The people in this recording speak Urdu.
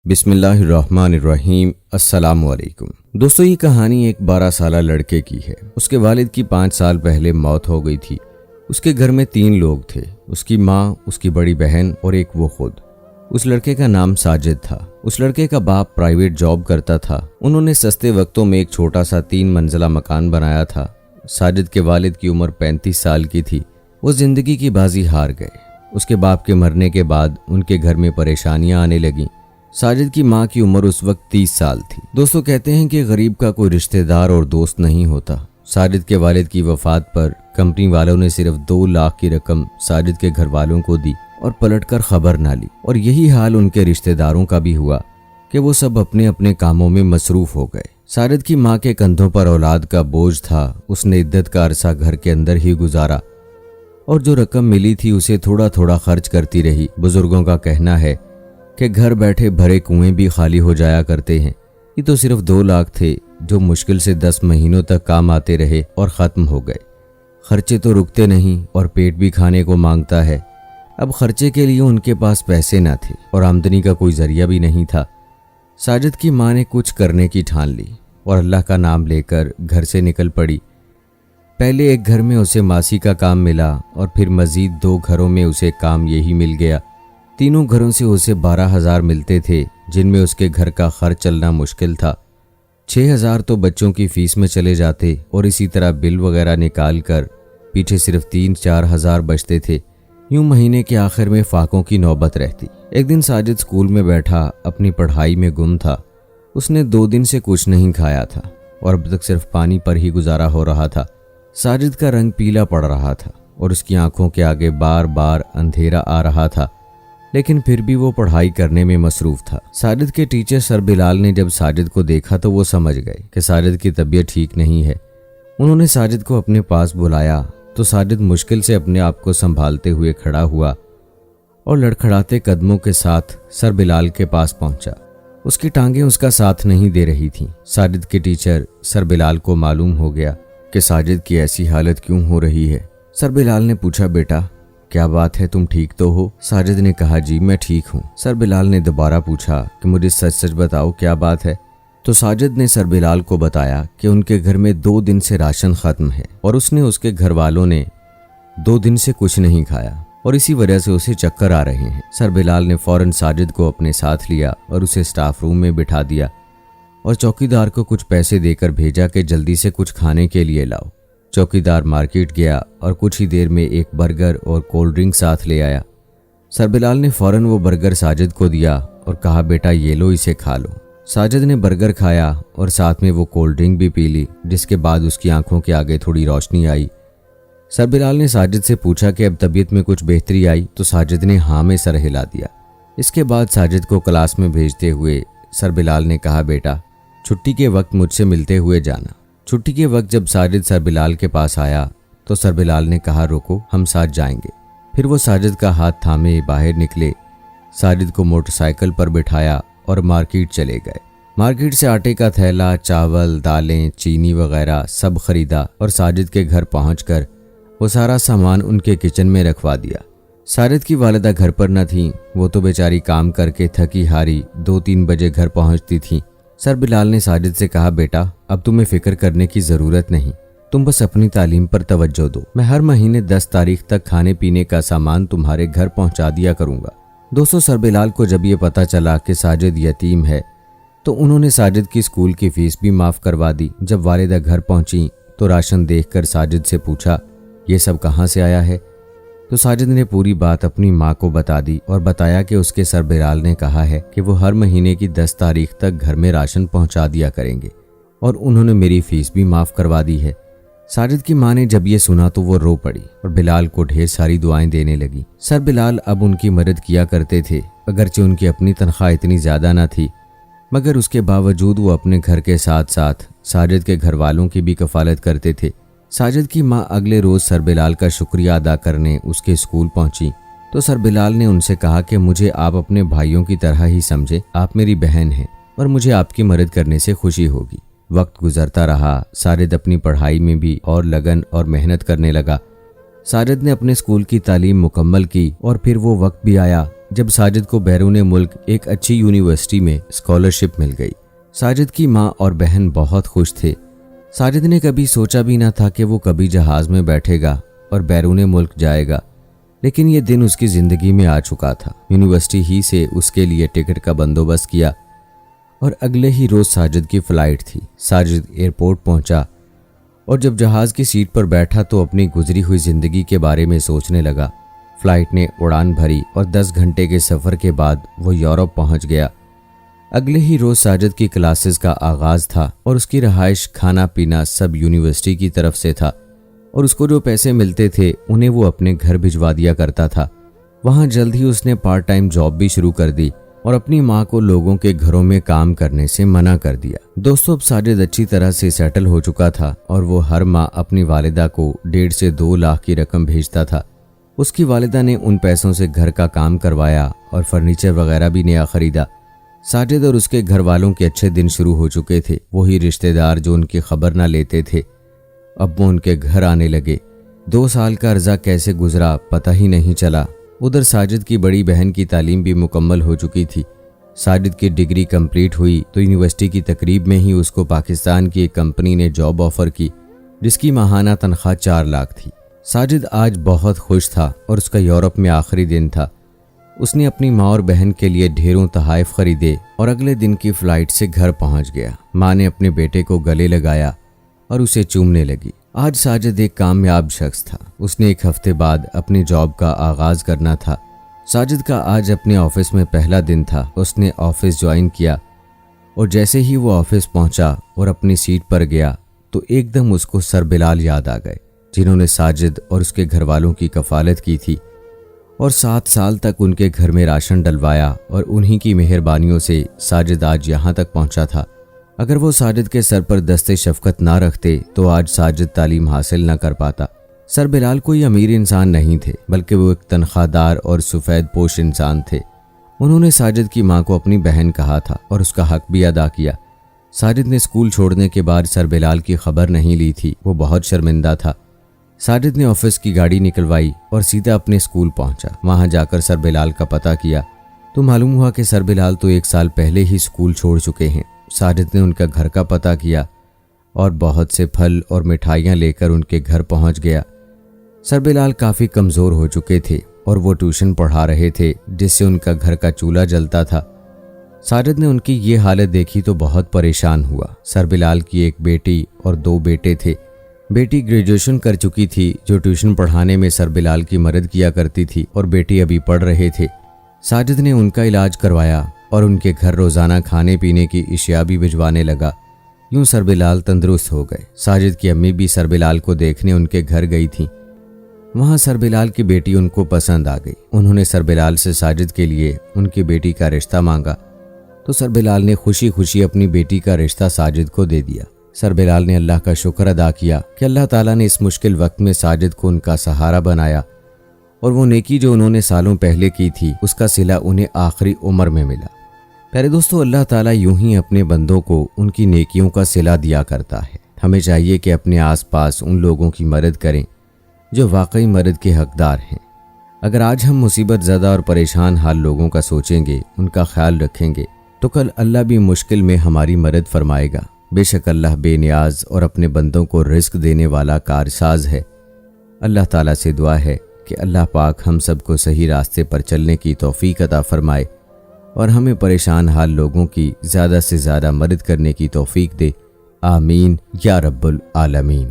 بسم اللہ الرحمن الرحیم۔ السلام علیکم دوستو، یہ کہانی ایک 12 سالہ لڑکے کی ہے۔ اس کے والد کی 5 سال پہلے موت ہو گئی تھی۔ اس کے گھر میں 3 لوگ تھے، اس کی ماں، اس کی بڑی بہن اور ایک وہ خود۔ اس لڑکے کا نام ساجد تھا۔ اس لڑکے کا باپ پرائیویٹ جاب کرتا تھا۔ انہوں نے سستے وقتوں میں ایک چھوٹا سا 3 منزلہ مکان بنایا تھا۔ ساجد کے والد کی عمر 35 سال کی تھی۔ وہ زندگی کی بازی ہار گئے۔ اس کے باپ کے مرنے کے بعد ان کے گھر میں پریشانیاں آنے لگیں۔ ساجد کی ماں کی عمر اس وقت 30 سال تھی۔ دوستو، کہتے ہیں کہ غریب کا کوئی رشتہ دار اور دوست نہیں ہوتا۔ ساجد کے والد کی وفات پر کمپنی والوں نے صرف 2 لاکھ کی رقم ساجد کے گھر والوں کو دی اور پلٹ کر خبر نہ لی۔ اور یہی حال ان کے رشتہ داروں کا بھی ہوا کہ وہ سب اپنے اپنے کاموں میں مصروف ہو گئے۔ ساجد کی ماں کے کندھوں پر اولاد کا بوجھ تھا۔ اس نے عدت کا عرصہ گھر کے اندر ہی گزارا اور جو رقم ملی تھی اسے تھوڑا تھوڑا خرچ کرتی رہی۔ بزرگوں کا کہنا ہے کہ گھر بیٹھے بھرے کنویں بھی خالی ہو جایا کرتے ہیں۔ یہ تو صرف 2 لاکھ تھے جو مشکل سے 10 مہینوں تک کام آتے رہے اور ختم ہو گئے۔ خرچے تو رکتے نہیں اور پیٹ بھی کھانے کو مانگتا ہے۔ اب خرچے کے لیے ان کے پاس پیسے نہ تھے اور آمدنی کا کوئی ذریعہ بھی نہیں تھا۔ ساجد کی ماں نے کچھ کرنے کی ٹھان لی اور اللہ کا نام لے کر گھر سے نکل پڑی۔ پہلے ایک گھر میں اسے ماسی کا کام ملا اور پھر مزید 2 گھروں میں اسے کام یہی مل گیا۔ تینوں گھروں سے اسے 12,000 ملتے تھے، جن میں اس کے گھر کا خرچ چلنا مشکل تھا۔ 6,000 تو بچوں کی فیس میں چلے جاتے اور اسی طرح بل وغیرہ نکال کر پیچھے صرف 3-4 ہزار بچتے تھے۔ یوں مہینے کے آخر میں فاقوں کی نوبت رہتی۔ ایک دن ساجد اسکول میں بیٹھا اپنی پڑھائی میں گم تھا۔ اس نے 2 دن سے کچھ نہیں کھایا تھا اور اب تک صرف پانی پر ہی گزارا ہو رہا تھا۔ ساجد کا رنگ پیلا پڑ رہا تھا اور اس کی آنکھوں کے آگے بار بار اندھیرا آ رہا تھا، لیکن پھر بھی وہ پڑھائی کرنے میں مصروف تھا۔ ساجد کے ٹیچر سر بلال نے جب ساجد کو دیکھا تو وہ سمجھ گئے کہ ساجد کی طبیعت ٹھیک نہیں ہے۔ انہوں نے ساجد کو اپنے پاس بلایا تو ساجد مشکل سے اپنے آپ کو سنبھالتے ہوئے کھڑا ہوا اور لڑکھڑاتے قدموں کے ساتھ سر بلال کے پاس پہنچا۔ اس کی ٹانگیں اس کا ساتھ نہیں دے رہی تھیں۔ ساجد کے ٹیچر سر بلال کو معلوم ہو گیا کہ ساجد کی ایسی حالت کیوں ہو رہی ہے۔ سر بلال نے پوچھا، بیٹا کیا بات ہے، تم ٹھیک تو ہو؟ ساجد نے کہا، جی میں ٹھیک ہوں۔ سر بلال نے دوبارہ پوچھا کہ مجھے سچ سچ بتاؤ کیا بات ہے؟ تو ساجد نے سر بلال کو بتایا کہ ان کے گھر میں 2 دن سے راشن ختم ہے اور اس کے گھر والوں نے 2 دن سے کچھ نہیں کھایا اور اسی وجہ سے اسے چکر آ رہے ہیں۔ سر بلال نے فوراً ساجد کو اپنے ساتھ لیا اور اسے اسٹاف روم میں بٹھا دیا اور چوکیدار کو کچھ پیسے دے کر بھیجا کہ جلدی سے کچھ کھانے کے لیے لاؤ۔ چوکیدار مارکیٹ گیا اور کچھ ہی دیر میں ایک برگر اور کولڈ ڈرنک ساتھ لے آیا۔ سر بلال نے فوراً وہ برگر ساجد کو دیا اور کہا، بیٹا یہ لو، اسے کھا لو۔ ساجد نے برگر کھایا اور ساتھ میں وہ کولڈ ڈرنک بھی پی لی، جس کے بعد اس کی آنکھوں کے آگے تھوڑی روشنی آئی۔ سر بلال نے ساجد سے پوچھا کہ اب طبیعت میں کچھ بہتری آئی؟ تو ساجد نے ہاں میں سر ہلا دیا۔ اس کے بعد ساجد کو کلاس میں بھیجتے ہوئے سر بلال نے کہا، بیٹا چھٹی کے وقت مجھ سے ملتے ہوئے جانا۔ چھٹی کے وقت جب ساجد سر بلال کے پاس آیا تو سر بلال نے کہا، رکو، ہم ساتھ جائیں گے۔ پھر وہ ساجد کا ہاتھ تھامے باہر نکلے، ساجد کو موٹر سائیکل پر بٹھایا اور مارکیٹ چلے گئے۔ مارکیٹ سے آٹے کا تھیلا، چاول، دالیں، چینی وغیرہ سب خریدا اور ساجد کے گھر پہنچ کر وہ سارا سامان ان کے کچن میں رکھوا دیا۔ ساجد کی والدہ گھر پر نہ تھیں، وہ تو بیچاری کام کر کے تھکی ہاری 2-3 بجے گھر پہنچتی تھیں۔ سر بلال نے ساجد سے کہا، بیٹا اب تمہیں فکر کرنے کی ضرورت نہیں، تم بس اپنی تعلیم پر توجہ دو۔ میں ہر مہینے 10 تاریخ تک کھانے پینے کا سامان تمہارے گھر پہنچا دیا کروں گا۔ دوستو، سر بلال کو جب یہ پتا چلا کہ ساجد یتیم ہے تو انہوں نے ساجد کی اسکول کی فیس بھی معاف کروا دی۔ جب والدہ گھر پہنچی تو راشن دیکھ کر ساجد سے پوچھا، یہ سب کہاں سے آیا ہے؟ تو ساجد نے پوری بات اپنی ماں کو بتا دی اور بتایا کہ اس کے سر بلال نے کہا ہے کہ وہ ہر مہینے کی 10 تاریخ تک گھر میں راشن پہنچا دیا کریں گے اور انہوں نے میری فیس بھی معاف کروا دی ہے۔ ساجد کی ماں نے جب یہ سنا تو وہ رو پڑی اور بلال کو ڈھیر ساری دعائیں دینے لگی۔ سر بلال اب ان کی مدد کیا کرتے تھے، اگرچہ ان کی اپنی تنخواہ اتنی زیادہ نہ تھی، مگر اس کے باوجود وہ اپنے گھر کے ساتھ ساتھ ساجد کے گھر والوں کی بھی کفالت کرتے تھے۔ ساجد کی ماں اگلے روز سر بلال کا شکریہ ادا کرنے اس کے اسکول پہنچی تو سر بلال نے ان سے کہا کہ مجھے آپ اپنے بھائیوں کی طرح ہی سمجھے، آپ میری بہن ہیں اور مجھے آپ کی مدد کرنے سے خوشی ہوگی۔ وقت گزرتا رہا، ساجد اپنی پڑھائی میں بھی اور لگن اور محنت کرنے لگا۔ ساجد نے اپنے اسکول کی تعلیم مکمل کی اور پھر وہ وقت بھی آیا جب ساجد کو بیرون ملک ایک اچھی یونیورسٹی میں اسکالرشپ مل گئی۔ ساجد کی ماں اور بہن بہت خوش تھے۔ ساجد نے کبھی سوچا بھی نہ تھا کہ وہ کبھی جہاز میں بیٹھے گا اور بیرون ملک جائے گا، لیکن یہ دن اس کی زندگی میں آ چکا تھا۔ یونیورسٹی ہی سے اس کے لیے ٹکٹ کا بندوبست کیا اور اگلے ہی روز ساجد کی فلائٹ تھی۔ ساجد ایئرپورٹ پہنچا اور جب جہاز کی سیٹ پر بیٹھا تو اپنی گزری ہوئی زندگی کے بارے میں سوچنے لگا۔ فلائٹ نے اڑان بھری اور 10 گھنٹے کے سفر کے بعد وہ یورپ پہنچ گیا۔ اگلے ہی روز ساجد کی کلاسز کا آغاز تھا اور اس کی رہائش، کھانا پینا سب یونیورسٹی کی طرف سے تھا، اور اس کو جو پیسے ملتے تھے انہیں وہ اپنے گھر بھجوا دیا کرتا تھا۔ وہاں جلد ہی اس نے پارٹ ٹائم جاب بھی شروع کر دی اور اپنی ماں کو لوگوں کے گھروں میں کام کرنے سے منع کر دیا۔ دوستوں، اب ساجد اچھی طرح سے سیٹل ہو چکا تھا اور وہ ہر ماہ اپنی والدہ کو 1.5 سے 2 لاکھ کی رقم بھیجتا تھا۔ اس کی والدہ نے ان پیسوں سے گھر کا کام کروایا اور فرنیچر وغیرہ بھی نیا خریدا۔ ساجد اور اس کے گھر والوں کے اچھے دن شروع ہو چکے تھے۔ وہی رشتہ دار جو ان کی خبر نہ لیتے تھے اب وہ ان کے گھر آنے لگے۔ 2 سال کا عرصہ کیسے گزرا پتہ ہی نہیں چلا۔ ادھر ساجد کی بڑی بہن کی تعلیم بھی مکمل ہو چکی تھی۔ ساجد کی ڈگری کمپلیٹ ہوئی تو یونیورسٹی کی تقریب میں ہی اس کو پاکستان کی ایک کمپنی نے جاب آفر کی جس کی ماہانہ تنخواہ 4 لاکھ تھی۔ ساجد آج بہت خوش تھا اور اس کا یورپ میں آخری دن تھا۔ اس نے اپنی ماں اور بہن کے لیے ڈھیروں تحائف خریدے اور اگلے دن کی فلائٹ سے گھر پہنچ گیا۔ ماں نے اپنے بیٹے کو گلے لگایا اور اسے چومنے لگی۔ آج ساجد ایک کامیاب شخص تھا۔ اس نے 1 ہفتے بعد اپنی جاب کا آغاز کرنا تھا۔ ساجد کا آج اپنے آفس میں پہلا دن تھا۔ اس نے آفس جوائن کیا اور جیسے ہی وہ آفس پہنچا اور اپنی سیٹ پر گیا تو ایک دم اس کو سر بلال یاد آ گئے، جنہوں نے ساجد اور اس کے گھر والوں کی کفالت کی تھی اور 7 سال تک ان کے گھر میں راشن ڈلوایا، اور انہی کی مہربانیوں سے ساجد آج یہاں تک پہنچا تھا۔ اگر وہ ساجد کے سر پر دست شفقت نہ رکھتے تو آج ساجد تعلیم حاصل نہ کر پاتا۔ سر بلال کوئی امیر انسان نہیں تھے، بلکہ وہ ایک تنخواہ دار اور سفید پوش انسان تھے۔ انہوں نے ساجد کی ماں کو اپنی بہن کہا تھا اور اس کا حق بھی ادا کیا۔ ساجد نے اسکول چھوڑنے کے بعد سر بلال کی خبر نہیں لی تھی۔ وہ بہت شرمندہ تھا۔ ساجد نے آفس کی گاڑی نکلوائی اور سیدھا اپنے اسکول پہنچا۔ وہاں جا کر سر بلال کا پتہ کیا تو معلوم ہوا کہ سر بلال تو 1 سال پہلے ہی اسکول چھوڑ چکے ہیں۔ ساجد نے ان کا گھر کا پتہ کیا اور بہت سے پھل اور مٹھائیاں لے کر ان کے گھر پہنچ گیا۔ سر بلال کافی کمزور ہو چکے تھے اور وہ ٹیوشن پڑھا رہے تھے جس سے ان کا گھر کا چولہا جلتا تھا۔ ساجد نے ان کی یہ حالت دیکھی تو بہت پریشان ہوا۔ سر بلال کی 1 بیٹی اور 2 بیٹے تھے۔ بیٹی گریجویشن کر چکی تھی جو ٹیوشن پڑھانے میں سر بلال کی مدد کیا کرتی تھی، اور بیٹی ابھی پڑھ رہے تھے۔ ساجد نے ان کا علاج کروایا اور ان کے گھر روزانہ کھانے پینے کی اشیاء بھی بھجوانے لگا۔ یوں سر بلال تندرست ہو گئے۔ ساجد کی امی بھی سر بلال کو دیکھنے ان کے گھر گئی تھیں۔ وہاں سر بلال کی بیٹی ان کو پسند آ گئی۔ انہوں نے سر بلال سے ساجد کے لیے ان کی بیٹی کا رشتہ مانگا تو سر بلال نے خوشی خوشی اپنی بیٹی کا رشتہ ساجد کو دے دیا۔ سر بلال نے اللہ کا شکر ادا کیا کہ اللہ تعالیٰ نے اس مشکل وقت میں ساجد کو ان کا سہارا بنایا، اور وہ نیکی جو انہوں نے سالوں پہلے کی تھی اس کا صلہ انہیں آخری عمر میں ملا۔ پیارے دوستو، اللہ تعالیٰ یوں ہی اپنے بندوں کو ان کی نیکیوں کا صلہ دیا کرتا ہے۔ ہمیں چاہیے کہ اپنے آس پاس ان لوگوں کی مدد کریں جو واقعی مدد کے حقدار ہیں۔ اگر آج ہم مصیبت زدہ اور پریشان حال لوگوں کا سوچیں گے، ان کا خیال رکھیں گے، تو کل اللہ بھی مشکل میں ہماری مدد فرمائے گا۔ بے شک اللہ بے نیاز اور اپنے بندوں کو رزق دینے والا کارساز ہے۔ اللہ تعالیٰ سے دعا ہے کہ اللہ پاک ہم سب کو صحیح راستے پر چلنے کی توفیق عطا فرمائے اور ہمیں پریشان حال لوگوں کی زیادہ سے زیادہ مدد کرنے کی توفیق دے۔ آمین یا رب العالمین۔